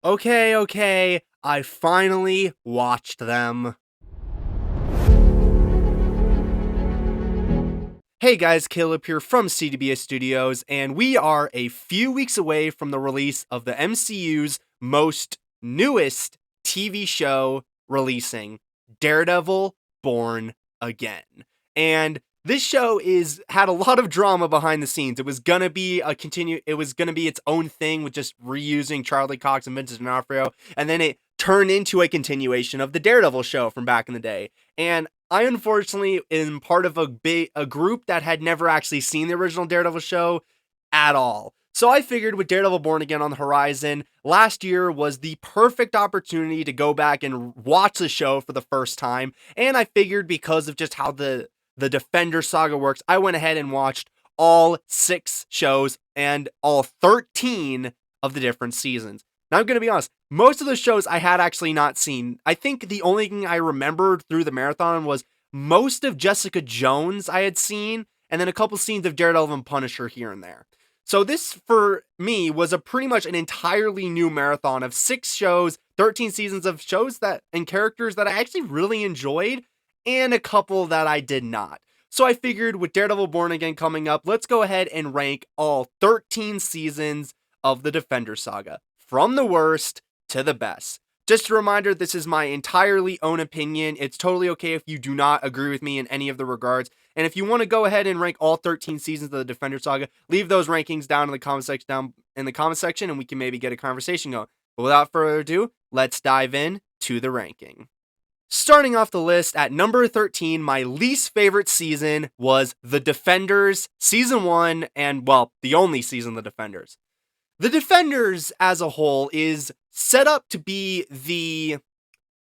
Okay, I finally watched them. Hey guys, Caleb here from CDBS Studios, and we are a few weeks away from the release of the MCU's most newest TV show releasing, Daredevil Born Again. And this show is had a lot of drama behind the scenes. It was gonna be its own thing with just reusing Charlie Cox and Vincent D'Onofrio, and then it turned into a continuation of the Daredevil show from back in the day. And I unfortunately am part of a group that had never actually seen the original Daredevil show at all. So I figured with Daredevil Born Again on the horizon, last year was the perfect opportunity to go back and watch the show for the first time. And I figured because of just how the Defenders Saga works, I went ahead and watched all 6 shows and all 13 of the different seasons. Now, I'm going to be honest, most of the shows I had actually not seen. I think the only thing I remembered through the marathon was most of Jessica Jones I had seen, and then a couple scenes of Daredevil and Punisher here and there. So this, for me, was a pretty much an entirely new marathon of 6 shows, 13 seasons of shows that and characters that I actually really enjoyed, and a couple that I did not. So I figured with Daredevil Born Again coming up, let's go ahead and rank all 13 seasons of the Defenders Saga, from the worst to the best. Just a reminder, this is my entirely own opinion. It's totally okay if you do not agree with me in any of the regards. And if you want to go ahead and rank all 13 seasons of the Defender Saga, leave those rankings down in the comment section, and we can maybe get a conversation going. But without further ado, let's dive in to the ranking. Starting off the list at number 13, my least favorite season was The Defenders Season 1, and, well, the only season of The Defenders. The Defenders as a whole is set up to be the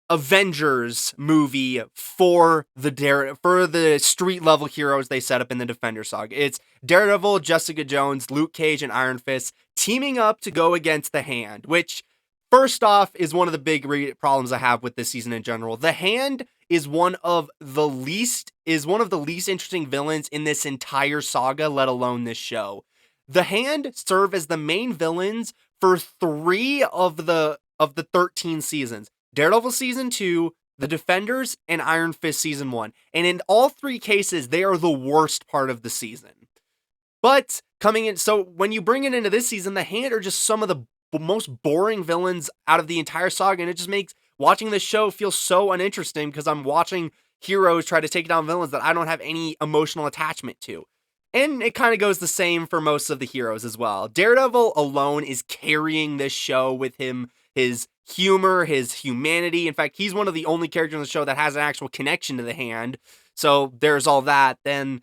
Avengers movie for the street level heroes they set up in the Defender Saga. It's Daredevil, Jessica Jones, Luke Cage, and Iron Fist teaming up to go against the Hand, which first off is one of the big problems I have with this season in general. The Hand is one of the least interesting villains in this entire saga, let alone this show. The Hand serve as the main villains for 3 of the 13 seasons. Daredevil Season 2, The Defenders, and Iron Fist Season 1. And in all 3 cases, they are the worst part of the season. But so when you bring it into this season, the Hand are just some of the most boring villains out of the entire saga, and it just makes watching this show feel so uninteresting because I'm watching heroes try to take down villains that I don't have any emotional attachment to. And it kind of goes the same for most of the heroes as well. Daredevil alone is carrying this show with his humor, his humanity. In fact, he's one of the only characters in the show that has an actual connection to the Hand. So there's all that. And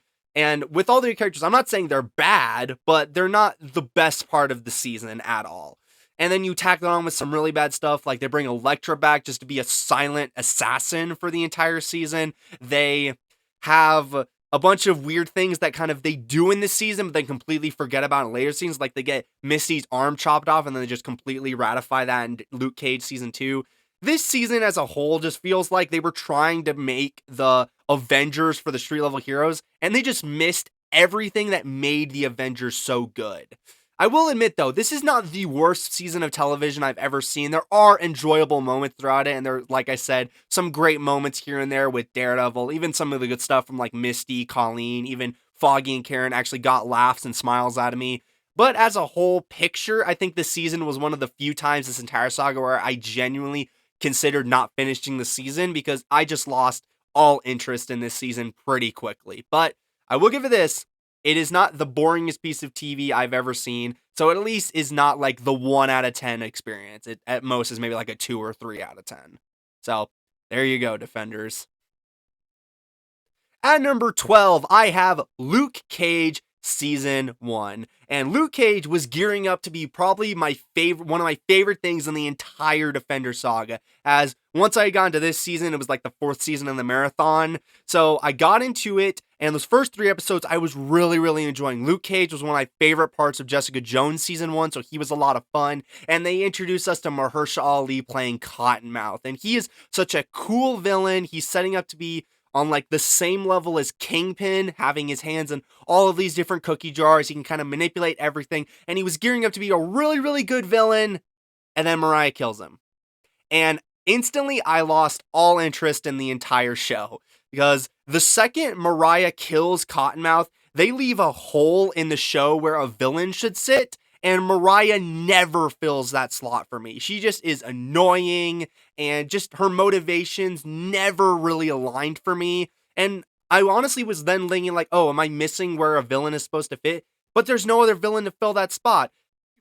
with all the characters, I'm not saying they're bad, but they're not the best part of the season at all. And then you tack that on with some really bad stuff, like they bring Elektra back just to be a silent assassin for the entire season. They have a bunch of weird things that kind of they do in this season, but then completely forget about in later scenes. Like they get Misty's arm chopped off and then they just completely ratify that in Luke Cage Season 2. This season as a whole just feels like they were trying to make the Avengers for the street level heroes, and they just missed everything that made the Avengers so good. I will admit, though, this is not the worst season of television I've ever seen. There are enjoyable moments throughout it, and there, like I said, some great moments here and there with Daredevil, even some of the good stuff from, like, Misty, Colleen, even Foggy and Karen actually got laughs and smiles out of me. But as a whole picture, I think this season was one of the few times this entire saga where I genuinely considered not finishing the season because I just lost all interest in this season pretty quickly. But I will give it this. It is not the boringest piece of TV I've ever seen, so it at least is not like the 1 out of 10 experience. It at most is maybe like a 2 or 3 out of 10. So there you go, Defenders. At number 12, I have Luke Cage Season 1. And Luke Cage was gearing up to be probably one of my favorite things in the entire Defender Saga. As once I got into this season, it was like the 4th season in the marathon. So I got into it, and those first 3 episodes I was really, really enjoying. Luke Cage was one of my favorite parts of Jessica Jones Season 1, so he was a lot of fun. And they introduced us to Mahershala Ali playing Cottonmouth. And he is such a cool villain. He's setting up to be on like the same level as Kingpin, having his hands in all of these different cookie jars. He can kind of manipulate everything, and he was gearing up to be a really, really good villain. and then Mariah kills him. And instantly I lost all interest in the entire show because the second Mariah kills Cottonmouth, they leave a hole in the show where a villain should sit, and Mariah never fills that slot for me. She just is annoying, and just her motivations never really aligned for me. And I honestly was then thinking like, oh, am I missing where a villain is supposed to fit? But there's no other villain to fill that spot.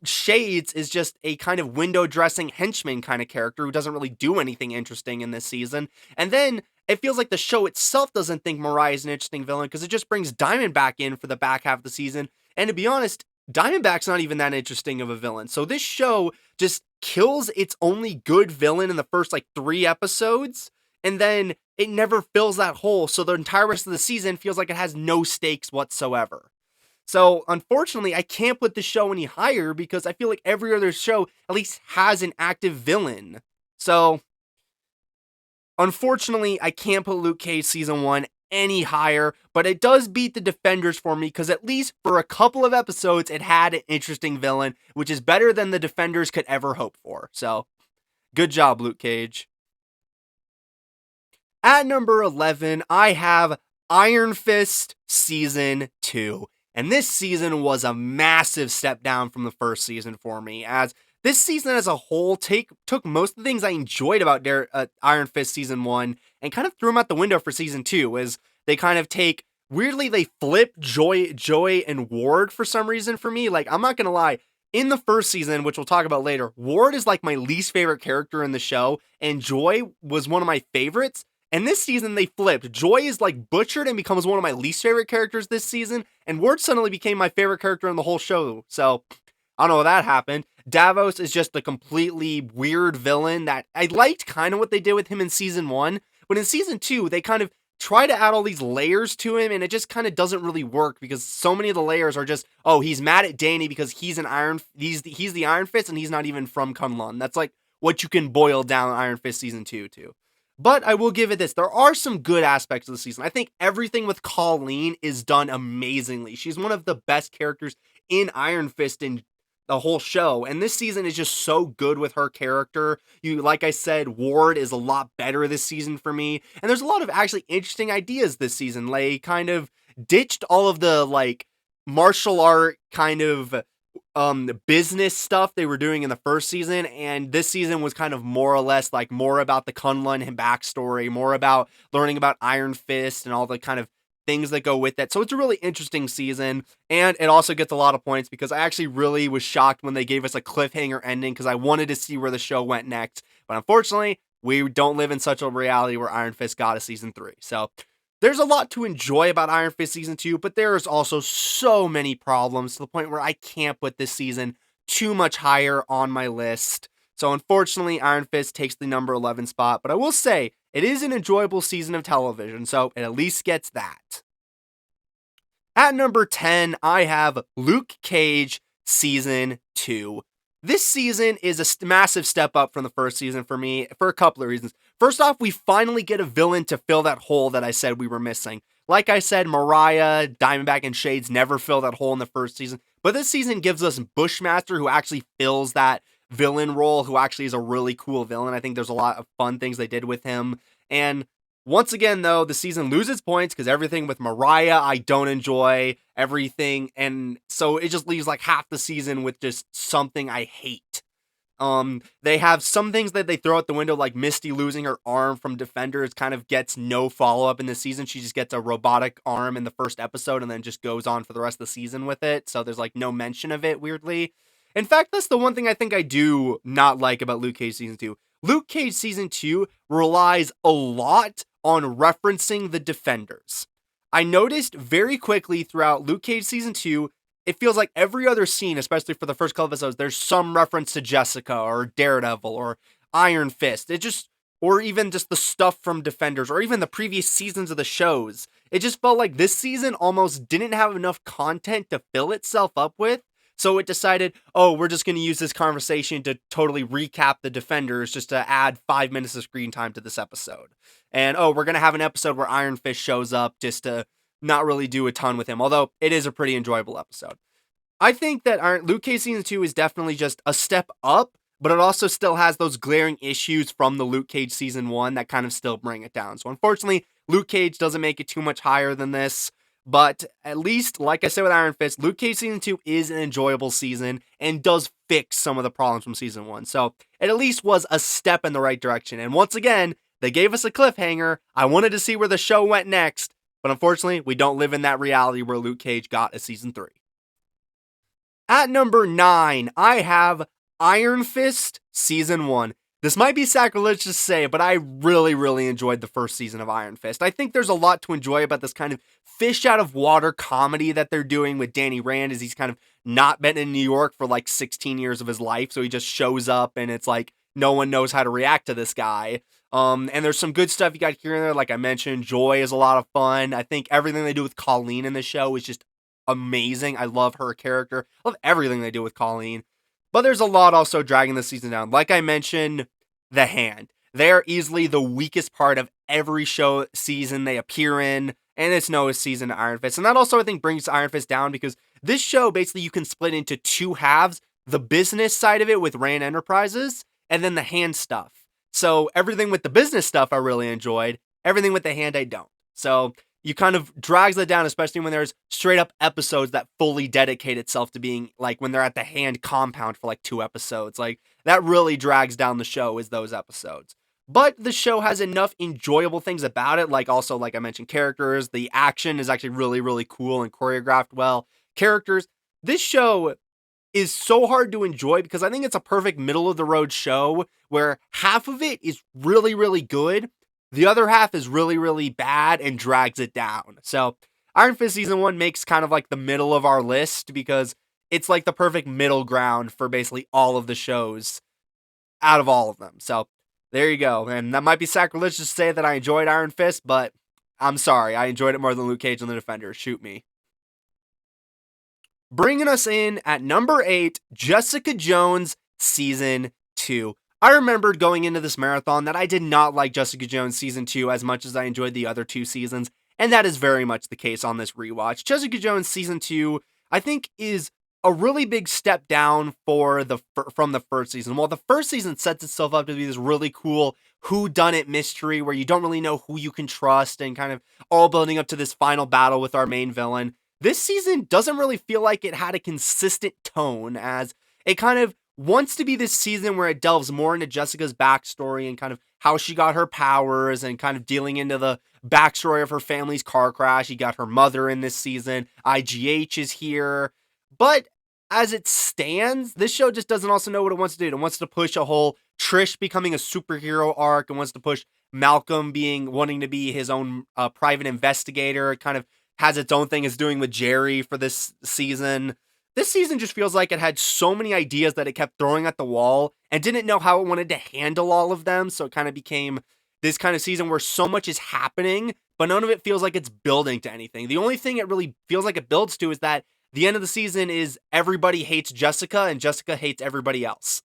Shades is just a kind of window dressing henchman kind of character who doesn't really do anything interesting in this season. And then it feels like the show itself doesn't think Mariah is an interesting villain because it just brings Diamondback in for the back half of the season. And to be honest, Diamondback's not even that interesting of a villain. So this show just kills its only good villain in the first like 3 episodes. And then it never fills that hole. So the entire rest of the season feels like it has no stakes whatsoever. So, unfortunately, I can't put the show any higher because I feel like every other show at least has an active villain. So, unfortunately, I can't put Luke Cage Season 1 any higher, but it does beat the Defenders for me because at least for a couple of episodes, it had an interesting villain, which is better than the Defenders could ever hope for. So, good job, Luke Cage. At number 11, I have Iron Fist Season 2. And this season was a massive step down from the first season for me, as this season as a whole took most of the things I enjoyed about Iron Fist Season 1 and kind of threw them out the window for Season 2, as they kind of weirdly, they flip Joy and Ward for some reason for me. Like, I'm not gonna lie, in the first season, which we'll talk about later, Ward is like my least favorite character in the show, and Joy was one of my favorites. And this season, they flipped. Joy is like butchered and becomes one of my least favorite characters this season. And Ward suddenly became my favorite character in the whole show. So, I don't know how that happened. Davos is just a completely weird villain that I liked kind of what they did with him in Season 1. But in Season 2, they kind of try to add all these layers to him. And it just kind of doesn't really work because so many of the layers are just, oh, he's mad at Danny because he's the Iron Fist and he's not even from Kunlun. That's like what you can boil down Iron Fist Season 2 to. But I will give it this. There are some good aspects of the season. I think everything with Colleen is done amazingly. She's one of the best characters in Iron Fist in the whole show. And this season is just so good with her character. Like I said, Ward is a lot better this season for me. And there's a lot of actually interesting ideas this season. They kind of ditched all of the like martial art kind of business stuff they were doing in the first season, and this season was kind of more or less like more about the Kunlun and backstory, more about learning about Iron Fist and all the kind of things that go with that. So it's a really interesting season, and it also gets a lot of points because I actually really was shocked when they gave us a cliffhanger ending because I wanted to see where the show went next. But unfortunately, we don't live in such a reality where Iron Fist got a season 3. So there's a lot to enjoy about Iron Fist Season 2, but there's also so many problems to the point where I can't put this season too much higher on my list. So unfortunately, Iron Fist takes the number 11 spot, but I will say, it is an enjoyable season of television, so it at least gets that. At number 10, I have Luke Cage Season 2. This season is a massive step up from the first season for me for a couple of reasons. First off, we finally get a villain to fill that hole that I said we were missing. Like I said, Mariah, Diamondback, and Shades never fill that hole in the first season. But this season gives us Bushmaster, who actually fills that villain role, who actually is a really cool villain. I think there's a lot of fun things they did with him. And once again, though, the season loses points because everything with Mariah, I don't enjoy everything. And so it just leaves like half the season with just something I hate. They have some things that they throw out the window, like Misty losing her arm from Defenders kind of gets no follow-up in the season. She just gets a robotic arm in the first episode and then just goes on for the rest of the season with it. So there's like no mention of it, weirdly. In fact, that's the one thing I think I do not like about Luke Cage Season 2. Luke Cage Season 2 relies a lot on referencing the Defenders. I noticed very quickly throughout Luke Cage Season 2, it feels like every other scene, especially for the first couple episodes, there's some reference to Jessica or Daredevil or Iron Fist. Or even just the stuff from Defenders or even the previous seasons of the shows. It just felt like this season almost didn't have enough content to fill itself up with. So it decided, oh, we're just going to use this conversation to totally recap the Defenders just to add 5 minutes of screen time to this episode. And, oh, we're going to have an episode where Iron Fist shows up just to not really do a ton with him, although it is a pretty enjoyable episode. I think that Luke Cage Season 2 is definitely just a step up, but it also still has those glaring issues from the Luke Cage season 1 that kind of still bring it down. So unfortunately, Luke Cage doesn't make it too much higher than this. But at least, like I said with Iron Fist, Luke Cage season 2 is an enjoyable season and does fix some of the problems from season 1. So it at least was a step in the right direction. And once again, they gave us a cliffhanger. I wanted to see where the show went next, but unfortunately, we don't live in that reality where Luke Cage got a season 3. At number 9, I have Iron Fist season 1. This might be sacrilegious to say, but I really enjoyed the first season of Iron Fist. I think there's a lot to enjoy about this kind of fish out of water comedy that they're doing with Danny Rand, as he's kind of not been in New York for like 16 years of his life, so he just shows up and it's like no one knows how to react to this guy. And there's some good stuff you got here and there. Like I mentioned, Joy is a lot of fun. I think everything they do with Colleen in the show is just amazing. I love her character. I love everything they do with Colleen. But there's a lot also dragging the season down. Like I mentioned, the Hand. They are easily the weakest part of every show season they appear in, and it's no season to Iron Fist. And that also, I think, brings Iron Fist down because this show, basically, you can split into two halves. The business side of it with Rand Enterprises, and then the Hand stuff. So everything with the business stuff I really enjoyed. Everything with the Hand I don't. So you kind of drags that down, especially when there's straight up episodes that fully dedicate itself to being like when they're at the Hand compound for like 2 episodes. Like that really drags down the show is those episodes. But the show has enough enjoyable things about it. Like also, like I mentioned, characters. The action is actually really cool and choreographed well. Characters. This show is so hard to enjoy because I think it's a perfect middle of the road show where half of it is really good. The other half is really bad and drags it down. So Iron Fist season 1 makes kind of like the middle of our list because it's like the perfect middle ground for basically all of the shows out of all of them. So there you go. And that might be sacrilegious to say that I enjoyed Iron Fist, but I'm sorry. I enjoyed it more than Luke Cage and the Defenders. Shoot me. Bringing us in at number 8, Jessica Jones season 2. I remembered going into this marathon that I did not like Jessica Jones season 2 as much as I enjoyed the other 2 seasons, and that is very much the case on this rewatch. Jessica Jones season 2, I think, is a really big step down from the first season. While the first season sets itself up to be this really cool whodunit mystery where you don't really know who you can trust and kind of all building up to this final battle with our main villain, this season doesn't really feel like it had a consistent tone, as it kind of wants to be this season where it delves more into Jessica's backstory and kind of how she got her powers and kind of dealing into the backstory of her family's car crash. You got her mother in this season. IGH is here. But as it stands, this show just doesn't also know what it wants to do. It wants to push a whole Trish becoming a superhero arc. It wants to push Malcolm wanting to be his own private investigator. It kind of has its own thing it's doing with Jerry for this season. This season just feels like it had so many ideas that it kept throwing at the wall and didn't know how it wanted to handle all of them. So it kind of became this kind of season where so much is happening, but none of it feels like it's building to anything. The only thing it really feels like it builds to is that the end of the season is everybody hates Jessica and Jessica hates everybody else.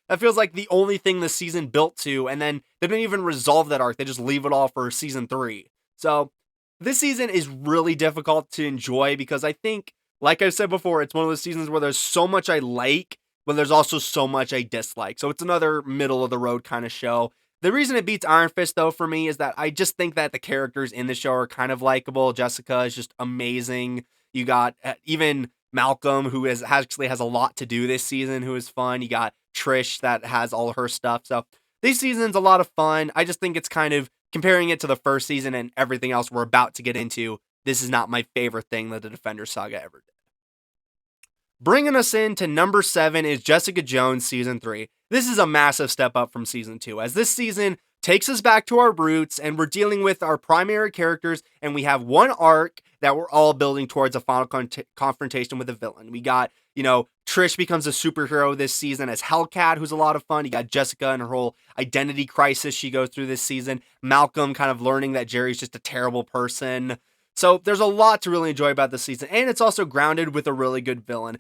That feels like the only thing this season built to, and then they didn't even resolve that arc. They just leave it all for season 3. So this season is really difficult to enjoy because I think, like I said before, it's one of those seasons where there's so much I like, but there's also so much I dislike. So it's another middle of the road kind of show. The reason it beats Iron Fist, though, for me is that I just think that the characters in the show are kind of likable. Jessica is just amazing. You got even Malcolm, who actually has a lot to do this season, who is fun. You got Trish that has all her stuff. So this season's a lot of fun. I just think it's kind of comparing it to the first season and everything else we're about to get into. This is not my favorite thing that the Defenders Saga ever did. Bringing us in to number 7 is Jessica Jones season 3. This is a massive step up from season 2, as this season takes us back to our roots and we're dealing with our primary characters and we have one arc that we're all building towards a final confrontation with a villain. We got, Trish becomes a superhero this season as Hellcat, who's a lot of fun. You got Jessica and her whole identity crisis she goes through this season. Malcolm kind of learning that Jerry's just a terrible person. So there's a lot to really enjoy about this season, and it's also grounded with a really good villain.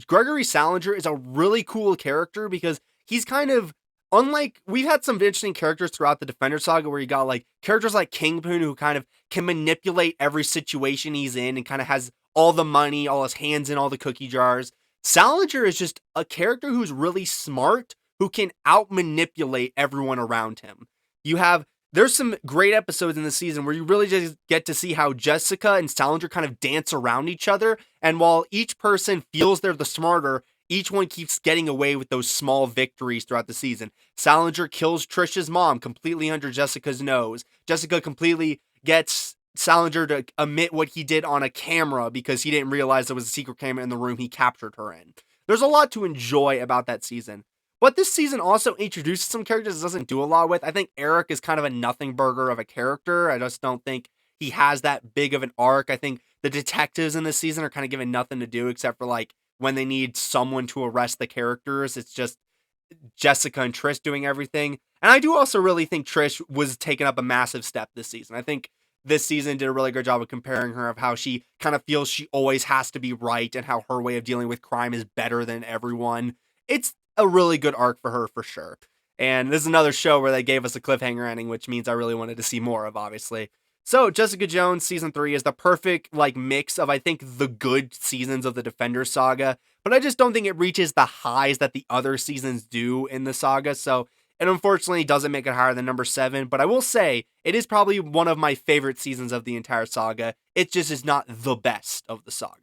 Gregory Salinger is a really cool character because he's kind of unlike, we've had some interesting characters throughout the Defender Saga where you got like characters like Kingpin who kind of can manipulate every situation he's in and kind of has all the money, all his hands in all the cookie jars. Salinger is just a character who's really smart, who can out-manipulate everyone around him. There's some great episodes in the season where you really just get to see how Jessica and Salinger kind of dance around each other, and while each person feels they're the smarter, each one keeps getting away with those small victories throughout the season. Salinger kills Trish's mom completely under Jessica's nose. Jessica completely gets Salinger to admit what he did on a camera because he didn't realize there was a secret camera in the room he captured her in. There's a lot to enjoy about that season. But this season also introduces some characters it doesn't do a lot with. I think Eric is kind of a nothing burger of a character. I just don't think he has that big of an arc. I think the detectives in this season are kind of given nothing to do except for like when they need someone to arrest the characters. It's just Jessica and Trish doing everything. And I do also really think Trish was taking up a massive step this season. I think this season did a really good job of comparing her of how she kind of feels she always has to be right and how her way of dealing with crime is better than everyone. It's a really good arc for her for sure. And this is another show where they gave us a cliffhanger ending, which means I really wanted to see more of, obviously. So Jessica Jones season 3 is the perfect like mix of I think the good seasons of the Defenders Saga, but I just don't think it reaches the highs that the other seasons do in the saga. So it unfortunately doesn't make it higher than number 7, but I will say it is probably one of my favorite seasons of the entire saga. It just is not the best of the saga.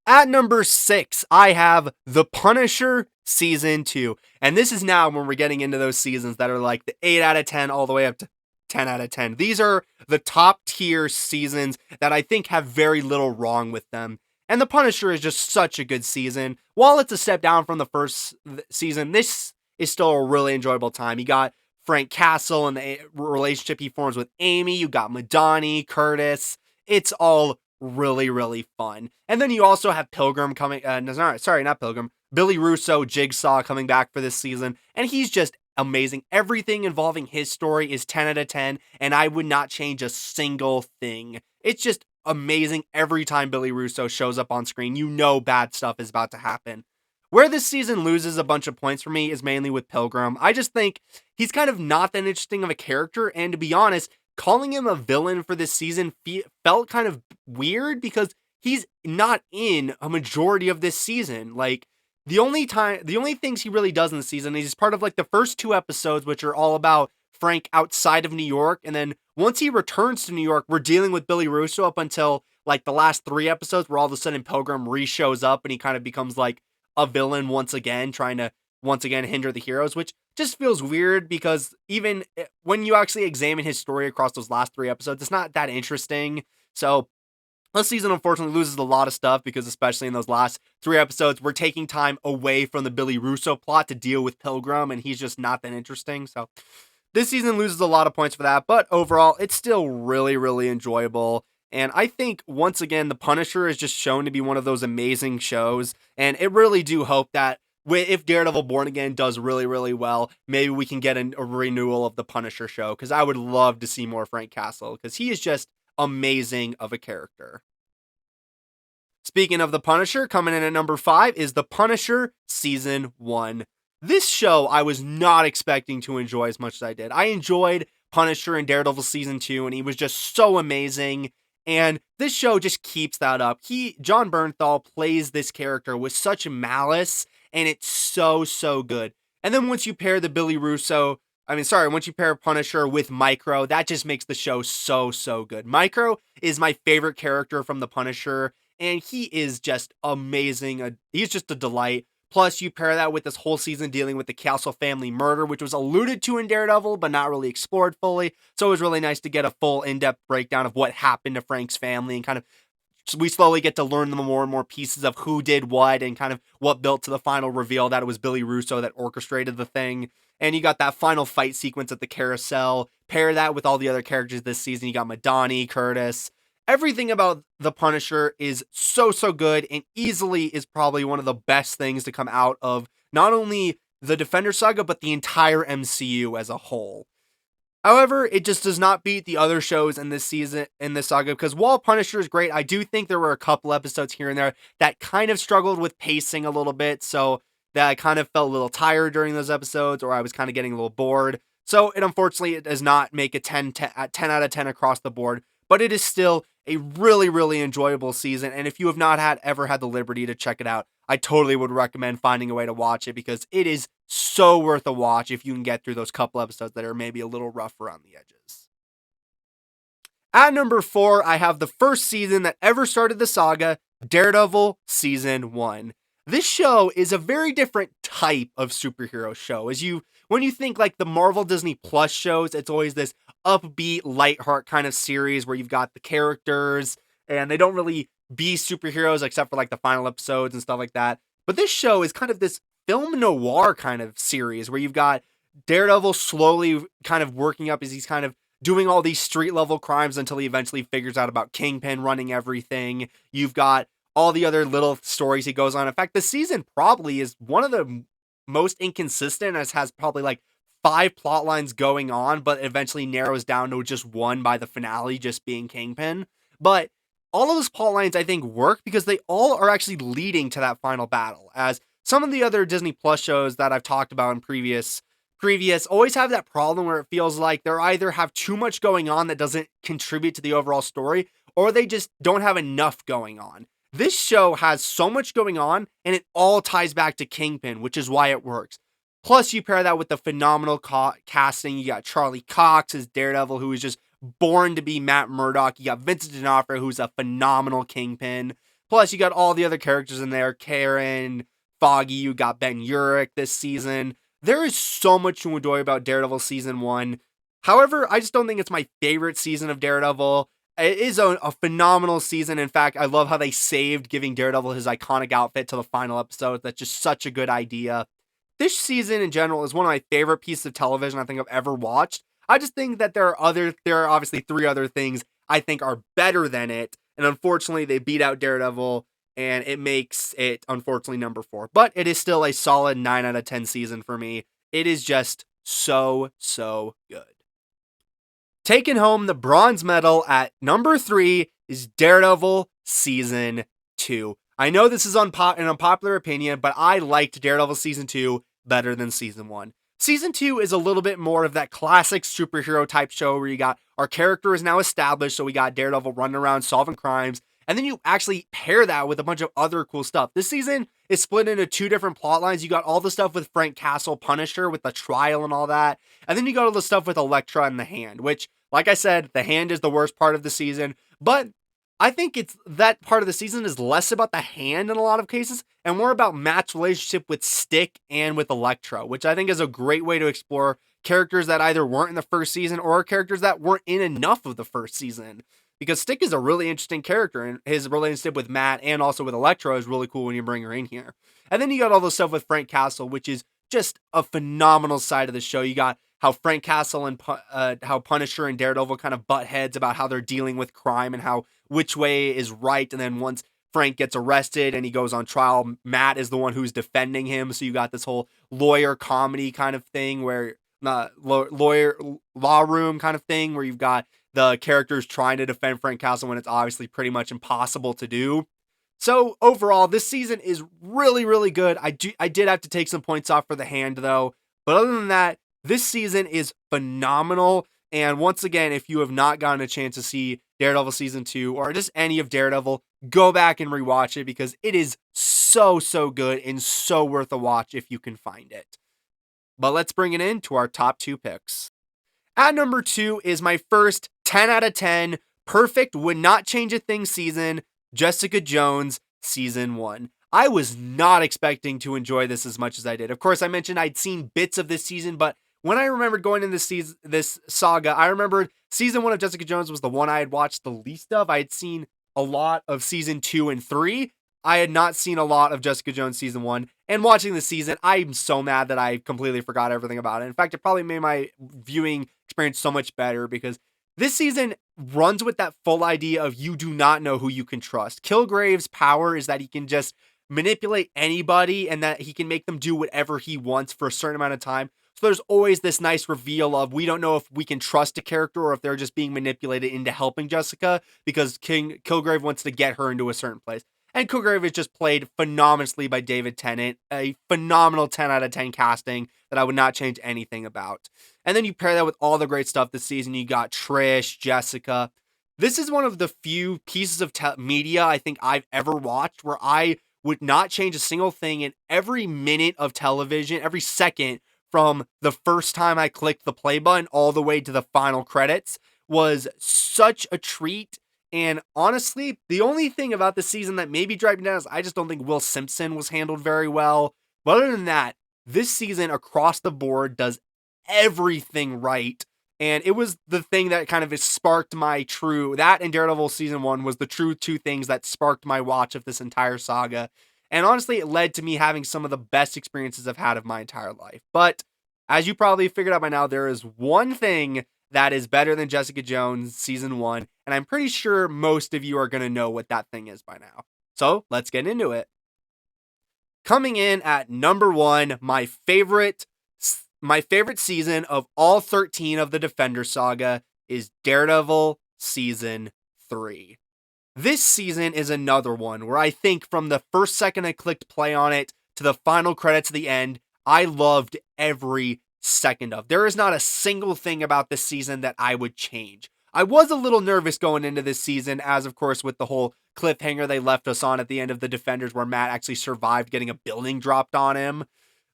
At number 6, I have The Punisher Season 2. And this is now when we're getting into those seasons that are like the 8 out of 10 all the way up to 10 out of 10. These are the top tier seasons that I think have very little wrong with them. And The Punisher is just such a good season. While it's a step down from the first season, this is still a really enjoyable time. You got Frank Castle and the relationship he forms with Amy. You got Madani, Curtis. It's all really, really fun. And then you also have Pilgrim coming, not Pilgrim, Billy Russo, Jigsaw coming back for this season, and he's just amazing. Everything involving his story is 10 out of 10, and I would not change a single thing. It's just amazing every time Billy Russo shows up on screen. You know bad stuff is about to happen. Where this season loses a bunch of points for me is mainly with Pilgrim. I just think he's kind of not that interesting of a character, and to be honest, calling him a villain for this season felt kind of weird because he's not in a majority of this season. Like, the only things he really does in the season is he's part of like the first 2 episodes, which are all about Frank outside of New York. And then once he returns to New York, we're dealing with Billy Russo up until like the last 3 episodes where all of a sudden Pilgrim re-shows up and he kind of becomes like a villain once again, trying to once again hinder the heroes, which just feels weird because even when you actually examine his story across those last 3 episodes, it's not that interesting. So this season unfortunately loses a lot of stuff because especially in those last 3 episodes, we're taking time away from the Billy Russo plot to deal with Pilgrim, and he's just not that interesting. So this season loses a lot of points for that, but overall, it's still really, really enjoyable. And I think, once again, The Punisher is just shown to be one of those amazing shows, and it really do hope that if Daredevil Born Again does really, really well, maybe we can get a renewal of The Punisher show, because I would love to see more Frank Castle, because he is just amazing of a character. Speaking of The Punisher, coming in at number 5 is The Punisher Season 1. This show I was not expecting to enjoy as much as I did. I enjoyed Punisher in Daredevil Season 2, and he was just so amazing. And this show just keeps that up. John Bernthal plays this character with such malice, and it's so, so good. And then once you pair once you pair Punisher with Micro, that just makes the show so, so good. Micro is my favorite character from The Punisher, and he is just amazing. He's just a delight. Plus, you pair that with this whole season dealing with the Castle family murder, which was alluded to in Daredevil, but not really explored fully. So it was really nice to get a full in-depth breakdown of what happened to Frank's family, and kind of we slowly get to learn the more and more pieces of who did what and kind of what built to the final reveal that it was Billy Russo that orchestrated the thing. And you got that final fight sequence at the carousel. Pair that with all the other characters this season. You got Madani, Curtis. Everything about The Punisher is so, so good, and easily is probably one of the best things to come out of not only the Defenders Saga, but the entire MCU as a whole. However, it just does not beat the other shows in this season, in this saga, because while Punisher is great, I do think there were a couple episodes here and there that kind of struggled with pacing a little bit, so that I kind of felt a little tired during those episodes, or I was kind of getting a little bored. So it unfortunately does not make a 10 out of 10 across the board. but it is still a really, really enjoyable season. And if you have not ever had the liberty to check it out, I totally would recommend finding a way to watch it because it is so worth a watch if you can get through those couple episodes that are maybe a little rough around the edges. At number 4, I have the first season that ever started the saga, Daredevil Season 1. This show is a very different type of superhero show. When you think like the Marvel Disney Plus shows, it's always this upbeat, lightheart kind of series where you've got the characters and they don't really be superheroes except for like the final episodes and stuff like that. But this show is kind of this film noir kind of series where you've got Daredevil slowly kind of working up as he's kind of doing all these street level crimes until he eventually figures out about Kingpin running everything. You've got all the other little stories he goes on. In fact, the season probably is one of the most inconsistent, as has probably like 5 plot lines going on, but eventually narrows down to just one by the finale, just being Kingpin. But all of those plot lines, I think, work because they all are actually leading to that final battle. As some of the other Disney Plus shows that I've talked about in previous always have that problem where it feels like they either have too much going on that doesn't contribute to the overall story, or they just don't have enough going on. This show has so much going on, and it all ties back to Kingpin, which is why it works. Plus, you pair that with the phenomenal casting. You got Charlie Cox as Daredevil, who is just born to be Matt Murdock. You got Vincent D'Onofrio, who's a phenomenal Kingpin. Plus, you got all the other characters in there. Karen, Foggy, you got Ben Urich this season. There is so much to enjoy about Daredevil Season 1. However, I just don't think it's my favorite season of Daredevil. It is a phenomenal season. In fact, I love how they saved giving Daredevil his iconic outfit to the final episode. That's just such a good idea. This season in general is one of my favorite pieces of television I think I've ever watched. I just think that there are obviously 3 other things I think are better than it. And unfortunately, they beat out Daredevil, and it makes it, unfortunately, number 4. But it is still a solid 9 out of 10 season for me. It is just so, so good. Taking home the bronze medal at number 3 is Daredevil Season 2. I know this is an unpopular opinion, but I liked Daredevil Season 2 better than Season 1. Season 2 is a little bit more of that classic superhero type show where you got our character is now established, so we got Daredevil running around solving crimes, and then you actually pair that with a bunch of other cool stuff. This season is split into 2 different plot lines. You got all the stuff with Frank Castle, Punisher, with the trial and all that, and then you got all the stuff with Elektra and the Hand, which, like I said, the Hand is the worst part of the season, but I think it's that part of the season is less about the Hand in a lot of cases and more about Matt's relationship with Stick and with Elektra, which I think is a great way to explore characters that either weren't in the first season or characters that weren't in enough of the first season. Because Stick is a really interesting character, and his relationship with Matt and also with Elektra is really cool when you bring her in here. And then you got all the stuff with Frank Castle, which is just a phenomenal side of the show. You got how Frank Castle and how Punisher and Daredevil kind of butt heads about how they're dealing with crime and how which way is right. And then once Frank gets arrested and he goes on trial, Matt is the one who's defending him. So you got this whole lawyer comedy kind of thing where law room kind of thing where you've got the characters trying to defend Frank Castle when it's obviously pretty much impossible to do. So overall, this season is really, really good. I did have to take some points off for the Hand though. But other than that, this season is phenomenal. And once again, if you have not gotten a chance to see Daredevil Season 2 or just any of Daredevil, go back and rewatch it because it is so, so good and so worth a watch if you can find it. But let's bring it in to our top 2 picks. At number 2 is my first 10 out of 10 perfect would not change a thing season, Jessica Jones Season 1. I was not expecting to enjoy this as much as I did. Of course, I mentioned I'd seen bits of this season, but when I remembered going into this saga, I remembered Season 1 of Jessica Jones was the one I had watched the least of. I had seen a lot of Season 2 and 3. I had not seen a lot of Jessica Jones Season 1. And watching the season, I'm so mad that I completely forgot everything about it. In fact, it probably made my viewing experience so much better because this season runs with that full idea of you do not know who you can trust. Kilgrave's power is that he can just manipulate anybody and that he can make them do whatever he wants for a certain amount of time. So there's always this nice reveal of we don't know if we can trust a character or if they're just being manipulated into helping Jessica because Kilgrave wants to get her into a certain place. And Kilgrave is just played phenomenally by David Tennant, a phenomenal 10 out of 10 casting that I would not change anything about. And then you pair that with all the great stuff this season. You got Trish, Jessica. This is one of the few pieces of media I think I've ever watched where I would not change a single thing in every minute of television, every second from the first time I clicked the play button all the way to the final credits was such a treat. And honestly, the only thing about the season that maybe dragged me down is I just don't think Will Simpson was handled very well. But other than that, this season across the board does everything right. And it was the thing that kind of sparked that and Daredevil season 1 was the true two things that sparked my watch of this entire saga. And honestly, it led to me having some of the best experiences I've had of my entire life. But as you probably figured out by now, there is one thing that is better than Jessica Jones season 1. And I'm pretty sure most of you are going to know what that thing is by now. So let's get into it. Coming in at number 1, my favorite season of all 13 of the Defenders Saga is Daredevil season 3. This season is another one where I think from the first second I clicked play on it to the final credits at the end, I loved every second of. There is not a single thing about this season that I would change. I was a little nervous going into this season, as of course with the whole cliffhanger they left us on at the end of the Defenders where Matt actually survived getting a building dropped on him.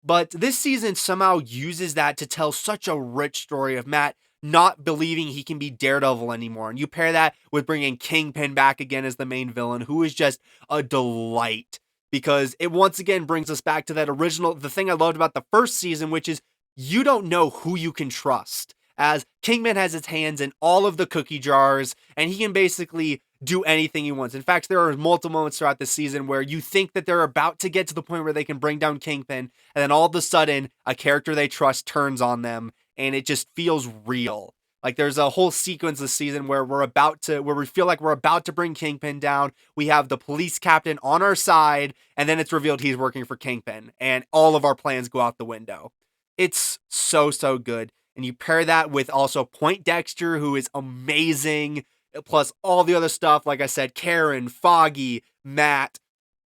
But this season somehow uses that to tell such a rich story of Matt not believing he can be Daredevil anymore. And you pair that with bringing Kingpin back again as the main villain, who is just a delight. Because it once again brings us back to the thing I loved about the first season, which is you don't know who you can trust. As Kingpin has his hands in all of the cookie jars, and he can basically do anything he wants. In fact, there are multiple moments throughout this season where you think that they're about to get to the point where they can bring down Kingpin, and then all of a sudden, a character they trust turns on them, and it just feels real. Like there's a whole sequence this season where we feel like we're about to bring Kingpin down. We have the police captain on our side, and then it's revealed he's working for Kingpin, and all of our plans go out the window. It's so good. And you pair that with also Point Dexter, who is amazing, plus all the other stuff, like I said, Karen, Foggy, Matt,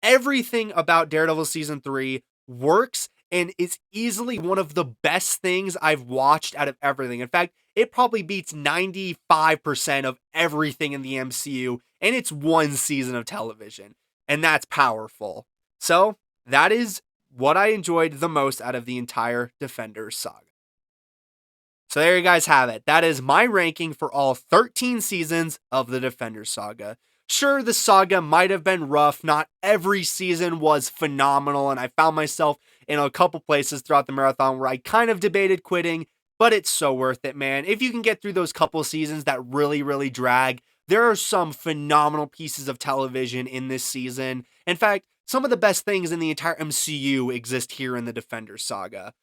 everything about Daredevil season 3 works and is easily one of the best things I've watched out of everything. In fact, it probably beats 95% of everything in the MCU, and it's one season of television, and that's powerful. So that is what I enjoyed the most out of the entire Defenders Saga. So there you guys have it. That is my ranking for all 13 seasons of the Defenders Saga. Sure, the saga might have been rough. Not every season was phenomenal, and I found myself in a couple places throughout the marathon where I kind of debated quitting, but it's so worth it, man. If you can get through those couple seasons that really drag, there are some phenomenal pieces of television in this season. In fact, some of the best things in the entire MCU exist here in the Defenders Saga.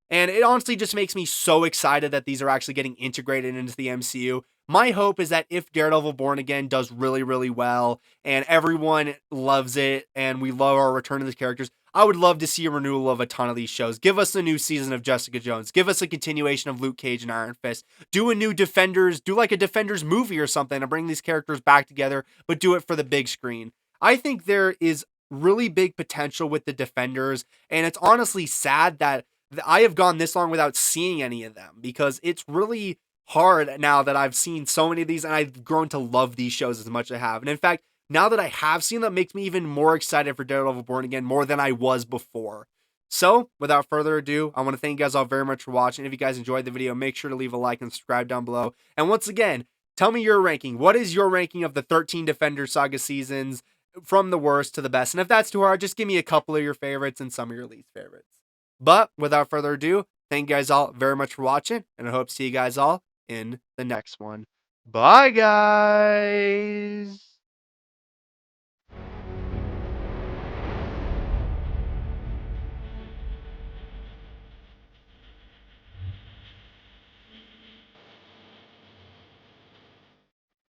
And it honestly just makes me so excited that these are actually getting integrated into the MCU. My hope is that if Daredevil Born Again does really well and everyone loves it and we love our return of the characters, I would love to see a renewal of a ton of these shows. Give us a new season of Jessica Jones. Give us a continuation of Luke Cage and Iron Fist. Do a new Defenders, do like a Defenders movie or something to bring these characters back together, but do it for the big screen. I think there is really big potential with the Defenders, and it's honestly sad that I have gone this long without seeing any of them because it's really hard now that I've seen so many of these and I've grown to love these shows as much as I have. And in fact, now that I have seen them, it makes me even more excited for Daredevil Born Again more than I was before. So without further ado, I want to thank you guys all very much for watching. If you guys enjoyed the video, make sure to leave a like and subscribe down below. And once again, tell me your ranking. What is your ranking of the 13 Defender Saga seasons from the worst to the best? And if that's too hard, just give me a couple of your favorites and some of your least favorites. But without further ado, thank you guys all very much for watching, and I hope to see you guys all in the next one. Bye, guys!